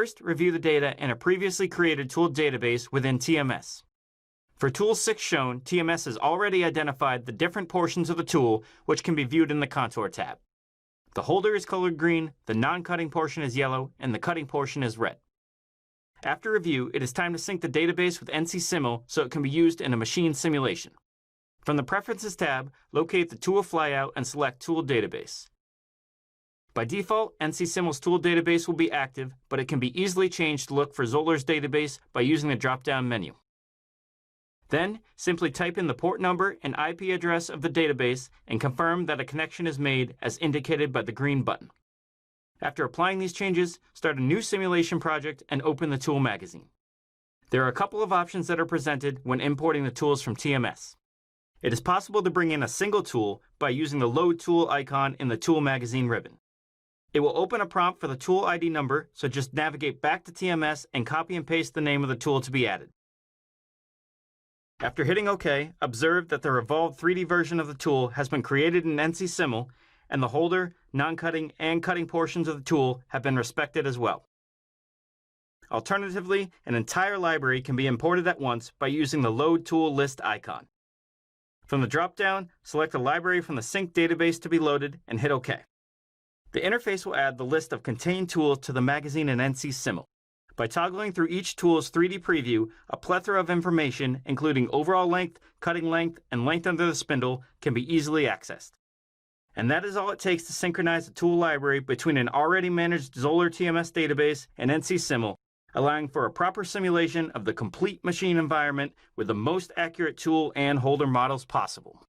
First, review the data in a previously created tool database within TMS. For Tool 6 shown, TMS has already identified the different portions of the tool which can be viewed in the Contour tab. The holder is colored green, the non-cutting portion is yellow, and the cutting portion is red. After review, it is time to sync the database with NC-Simul so it can be used in a machine simulation. From the Preferences tab, locate the tool flyout and select Tool Database. By default, NC-Simul's tool database will be active, but it can be easily changed to look for Zollner's database by using the drop-down menu. Then, simply type in the port number and IP address of the database and confirm that a connection is made as indicated by the green button. After applying these changes, start a new simulation project and open the tool magazine. There are a couple of options that are presented when importing the tools from TMS. It is possible to bring in a single tool by using the Load Tool icon in the Tool Magazine ribbon. It will open a prompt for the tool ID number, so just navigate back to TMS and copy and paste the name of the tool to be added. After hitting OK, observe that the revolved 3D version of the tool has been created in NC-Simul, and the holder, non-cutting, and cutting portions of the tool have been respected as well. Alternatively, an entire library can be imported at once by using the Load Tool List icon. From the drop-down, select a library from the sync database to be loaded and hit OK. The interface will add the list of contained tools to the magazine in NC-Simul. By toggling through each tool's 3D preview, a plethora of information, including overall length, cutting length, and length under the spindle, can be easily accessed. And that is all it takes to synchronize the tool library between an already managed Zollner TMS database and NC-Simul, allowing for a proper simulation of the complete machine environment with the most accurate tool and holder models possible.